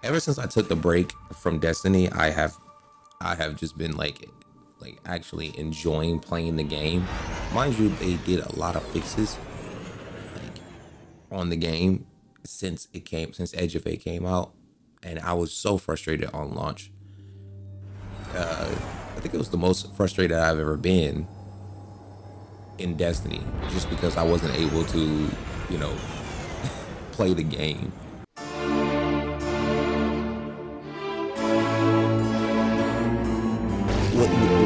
Ever since I took the break from Destiny, I have just been like actually enjoying playing the game. Mind you, they did a lot of fixes like on the game since Edge of Fate came out, and I was so frustrated on launch. I think it was the most frustrated I've ever been in Destiny, just because I wasn't able to, you know, play the game.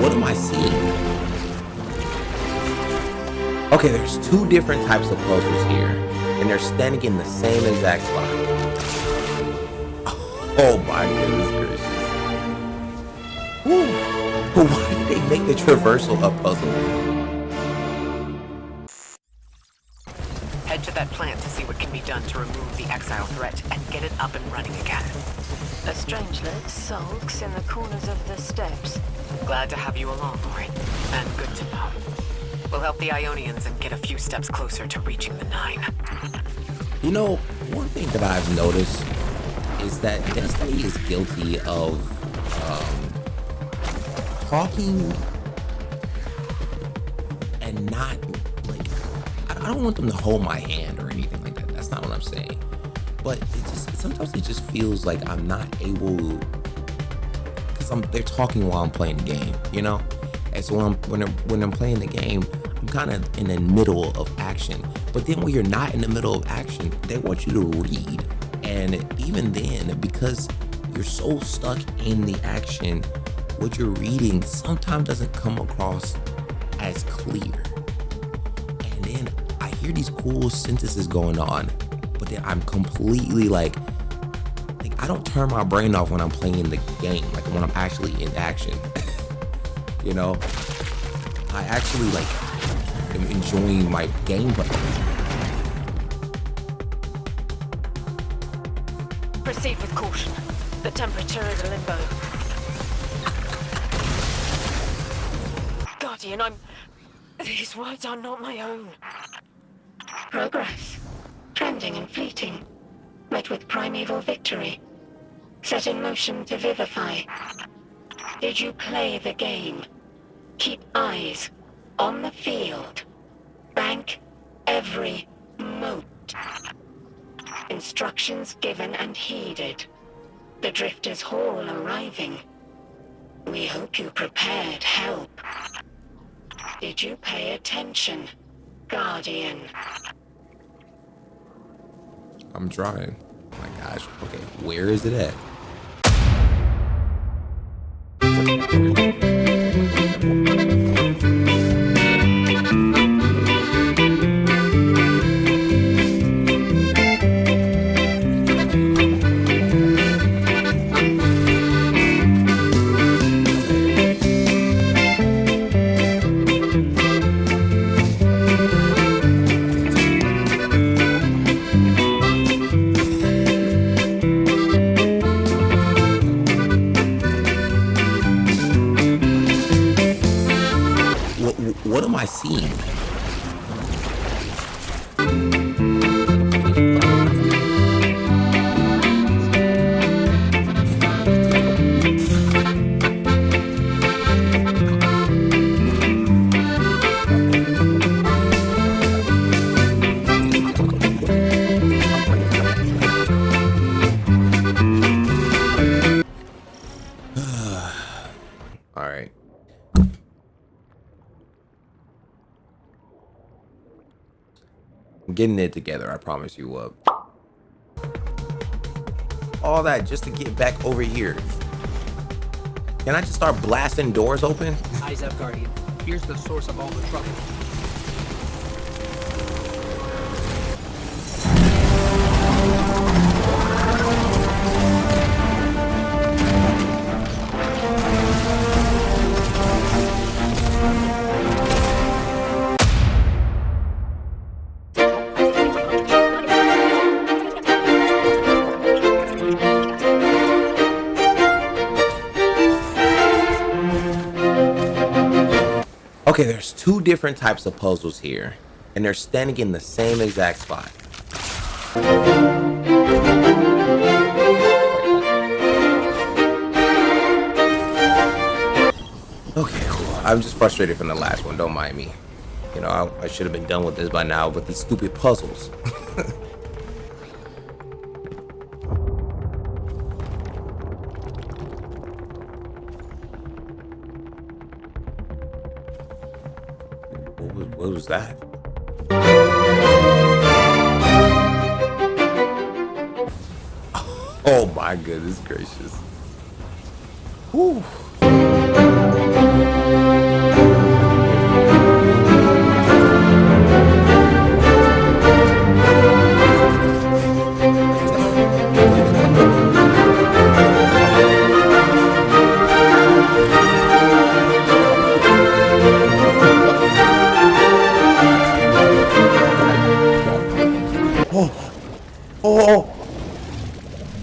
What am I seeing? Okay, there's two different types of puzzles here, and they're standing in the same exact spot. Oh my goodness gracious. Whew. Why did they make the traversal a puzzle? Head to that plant to see what can be done to remove the exile threat and get it up and running again. A strangelet sulks in the corners of the steps. Glad to have you along, Ori. And good to know. We'll help the Ionians and get a few steps closer to reaching the 9. You know, one thing that I've noticed is that Destiny is guilty of talking and not, like, I don't want them to hold my hand or anything like that. That's not what I'm saying. But sometimes it just feels like I'm not able, because they're talking while I'm playing the game, you know? And so when I'm playing the game, I'm kind of in the middle of action. But then when you're not in the middle of action, they want you to read. And even then, because you're so stuck in the action, what you're reading sometimes doesn't come across as clear. And then I hear these cool sentences going on, but then I'm completely like I don't turn my brain off when I'm playing the game, like when I'm actually in action. You know, I actually am enjoying my gameplay. Proceed with caution. The temperature is a limbo. Guardian, these words are not my own. Progress. Trending and fleeting. Met with primeval victory. Set in motion to vivify. Did you play the game? Keep eyes on the field. Bank every mote. Instructions given and heeded. The Drifter's Hall arriving. We hope you prepared help. Did you pay attention, Guardian? I'm trying. Oh my gosh. Okay, where is it at? What am I seeing? All right. I'm getting it together, I promise you. All that just to get back over here. Can I just start blasting doors open? Eyes up, Guardian. Here's the source of all the trouble. Okay, there's two different types of puzzles here, and they're standing in the same exact spot. I'm just frustrated from the last one. Don't mind me. You know, I should have been done with this by now, but these stupid puzzles. What was that? Oh my goodness gracious. Whew. Oh,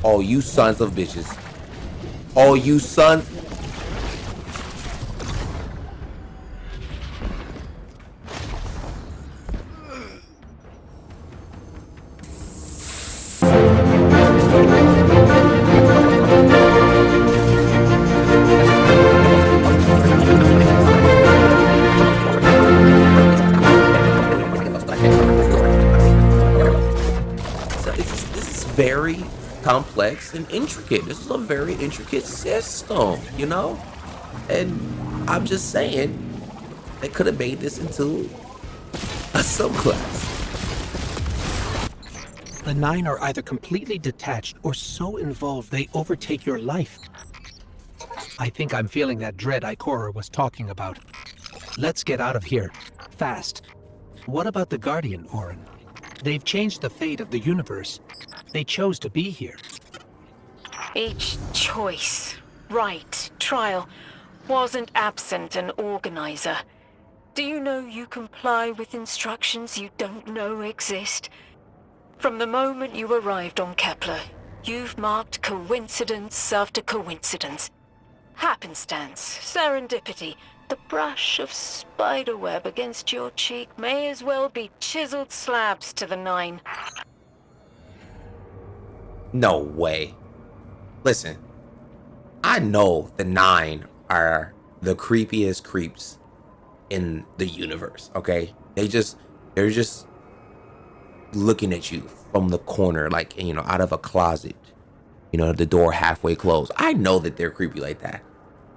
oh, you sons of bitches. Oh, you sons. Very complex and intricate. This is a very intricate system, you know? And I'm just saying, they could have made this into a subclass. The 9 are either completely detached or so involved they overtake your life. I think I'm feeling that dread Ikora was talking about. Let's get out of here. Fast. What about the Guardian, Orin? They've changed the fate of the universe. They chose to be here. Each choice, right, trial, wasn't absent an organizer. Do you know you comply with instructions you don't know exist? From the moment you arrived on Kepler, you've marked coincidence after coincidence. Happenstance, serendipity, the brush of spiderweb against your cheek may as well be chiseled slabs to the 9. No way. Listen, I know the 9 are the creepiest creeps in the universe, okay? They're just looking at you from the corner, like, you know, out of a closet, you know, the door halfway closed. I know that they're creepy like that.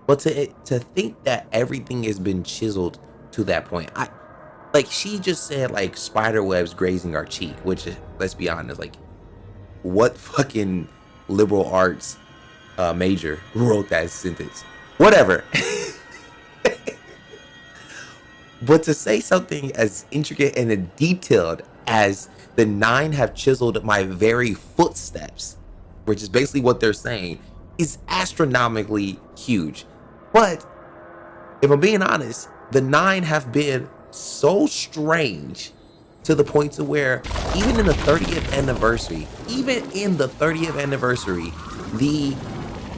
But to think that everything has been chiseled to that point, like, she just said, like, spider webs grazing our cheek, which, let's be honest, like, what fucking liberal arts major wrote that sentence? Whatever. But to say something as intricate and as detailed as the 9 have chiseled my very footsteps, which is basically what they're saying, is astronomically huge. But if I'm being honest, the 9 have been so strange to the point to where even in the 30th anniversary,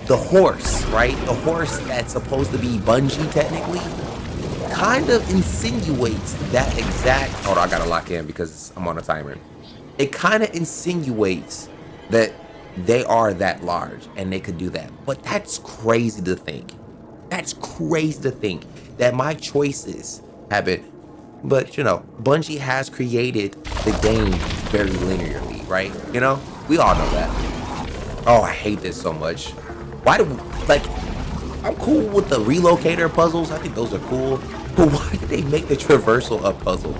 the horse, right? The horse that's supposed to be Bungie technically, kind of insinuates that exact, hold on, I gotta lock in because I'm on a timer. It kind of insinuates that they are that large and they could do that. But that's crazy to think. That's crazy to think that my choices have been, but you know, Bungie has created the game very linearly, right? You know, we all know that. Oh, I hate this so much. Why do, like, I'm cool with the relocator puzzles. I think those are cool. But why did they make the traversal a puzzle?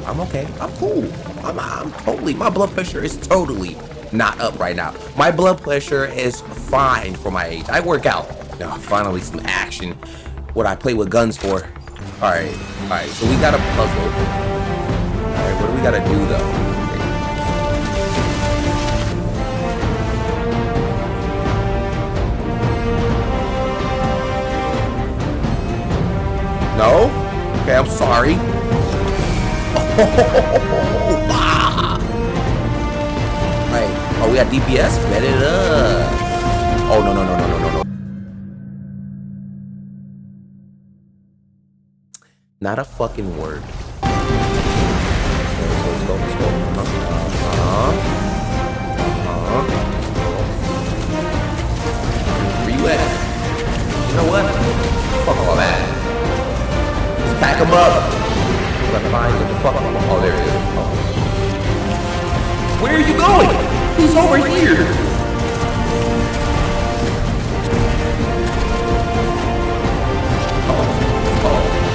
I'm okay. I'm cool. I'm totally, my blood pressure is totally not up right now. My blood pressure is fine for my age. I work out. Now, finally some action. What I play with guns for. All right, so we got a puzzle. All right, what do we gotta do though? No? Okay, I'm sorry. Right. Oh, we got DPS? Bet it up. Oh, no. Not a fucking word. Let's go. Where you at? You know what? weird.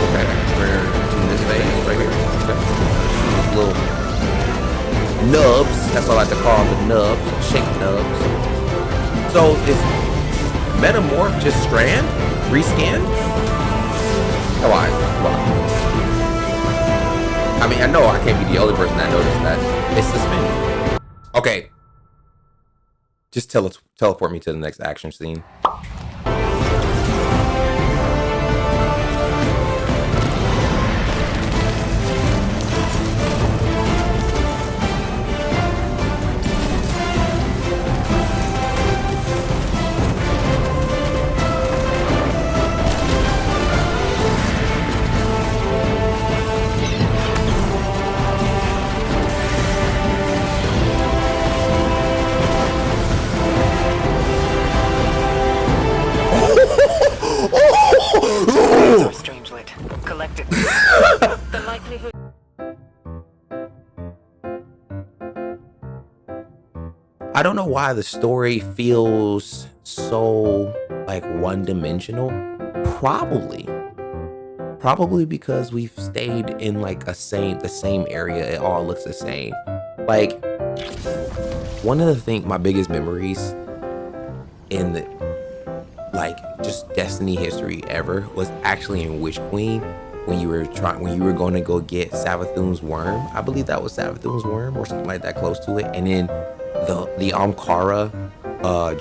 Okay. We're in this phase right here. Okay. These little nubs. That's what I like to call them, the nubs. Shake nubs. So is Metamorph just Strand? Rescanned? Come on. I mean, I know I can't be the only person that noticed that. It's suspended. Okay. Just teleport me to the next action scene. Strange lit. Collected. The likelihood. I don't know why the story feels so like one-dimensional. Probably because we've stayed in like the same area. It all looks the same. Like one of my biggest memories in the like just Destiny history ever was actually in Witch Queen when you were going to go get Savathun's worm. I believe that was Savathun's worm or something like that, close to it. And then the Ankara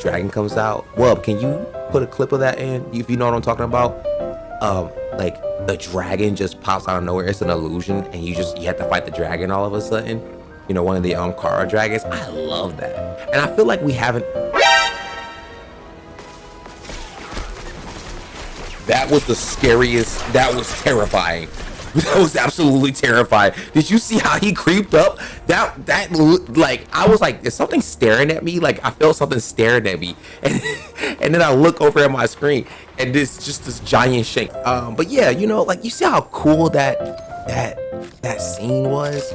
dragon comes out. Wub, can you put a clip of that in if you know what I'm talking about? Like the dragon just pops out of nowhere. It's an illusion, and you have to fight the dragon all of a sudden. You know, one of the Ankara dragons. I love that, and I feel like we haven't. That was the scariest. That was terrifying. That was absolutely terrifying. Did you see how he creeped up? That like I was like, is something staring at me? Like I felt something staring at me, and then I look over at my screen, and this giant shake. But yeah, you know, like you see how cool that scene was.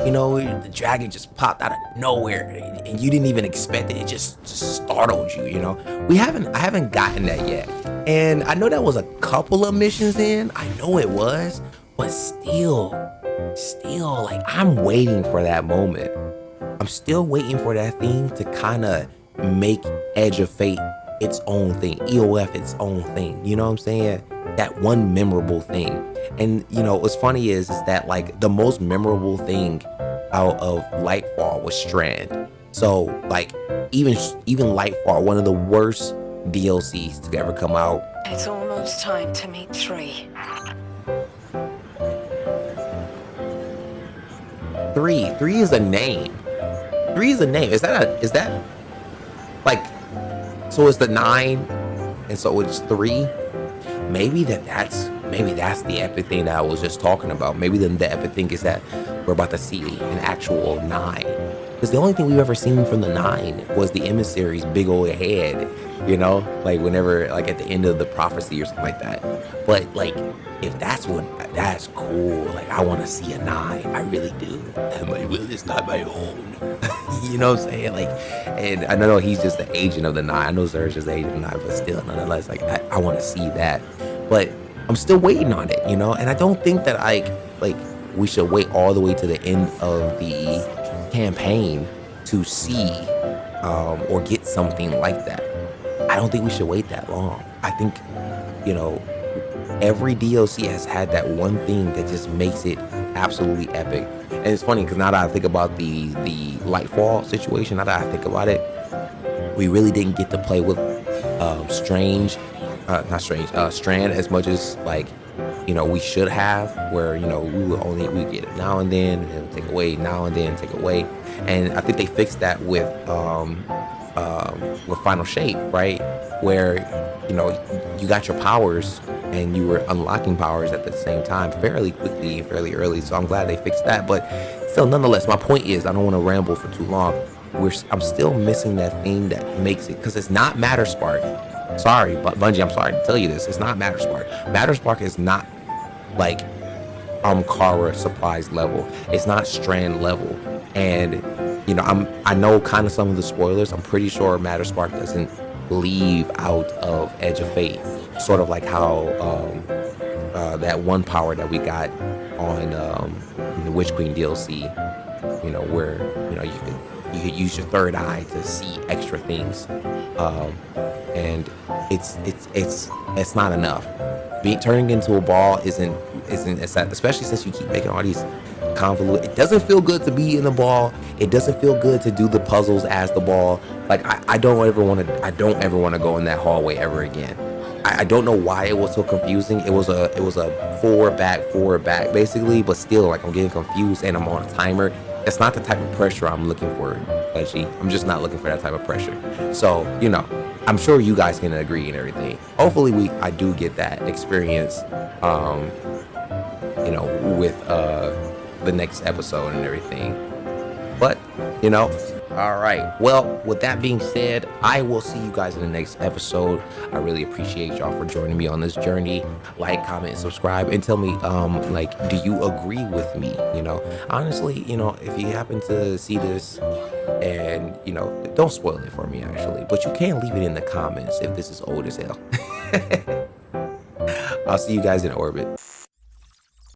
You know, the dragon just popped out of nowhere, and you didn't even expect it. It just startled you. You know, I haven't gotten that yet, and I know that was a couple of missions in. I know it was. But still, like I'm waiting for that moment. I'm still waiting for that thing to kind of make Edge of Fate its own thing, EOF its own thing. You know what I'm saying? That one memorable thing. And you know what's funny is that like the most memorable thing out of Lightfall was Strand. So like even Lightfall, one of the worst DLCs to ever come out. It's almost time to meet 3. 3 is a name. 3 is a name. Is that like, so it's the 9 and so it's 3? Maybe that's the epic thing that I was just talking about. Maybe the epic thing is that we're about to see an actual 9. Because the only thing we've ever seen from the 9 was the emissary's big old head, you know, like whenever, like at the end of the prophecy or something like that. But like, if that's cool. Like I want to see a 9. I really do. And my will is not my own. You know what I'm saying? Like, and I know he's just the agent of the 9. I know Zer's just the agent of the 9, but still, nonetheless, like I want to see that. But I'm still waiting on it, you know. And I don't think that like we should wait all the way to the end of the campaign to see or get something like that. I don't think we should wait that long. I think, you know, every DLC has had that one thing that just makes it absolutely epic. And it's funny because now that I think about the Lightfall situation, now that I think about it, we really didn't get to play with Strand as much as like, you know, we should have, where, you know, we get it now and then, and take away now and then, take away. And I think they fixed that with Final Shape, right? Where, you know, you got your powers and you were unlocking powers at the same time fairly quickly and fairly early. So I'm glad they fixed that. But still, nonetheless, my point is, I don't want to ramble for too long. I'm still missing that thing that makes it, because it's not Matterspark. Sorry, but Bungie, I'm sorry to tell you this. It's not Matterspark. Matterspark is not like Kara surprise level. It's not Strand level. And you know, I know kind of some of the spoilers. I'm pretty sure Matterspark doesn't leave out of Edge of Fate, sort of like how that one power that we got on the Witch Queen DLC, you know, where you know you could use your third eye to see extra things, and it's not enough. Turning into a ball isn't especially since you keep making all these convoluted. It doesn't feel good to be in the ball. It doesn't feel good to do the puzzles as the ball. Like I don't ever want to go in that hallway ever again. I don't know why it was so confusing. It was a forward back basically, but still, like, I'm getting confused and I'm on a timer. It's not the type of pressure I'm looking for, Bungie. I'm just not looking for that type of pressure. So, you know, I'm sure you guys can agree and everything. Hopefully I do get that experience, you know, with the next episode and everything. But, you know, all right. Well, with that being said, I will see you guys in the next episode. I really appreciate y'all for joining me on this journey. Like, comment, and subscribe, and tell me, like, do you agree with me? You know, honestly, you know, if you happen to see this, and you know, don't spoil it for me, actually, but you can leave it in the comments if this is old as hell. I'll see you guys in orbit.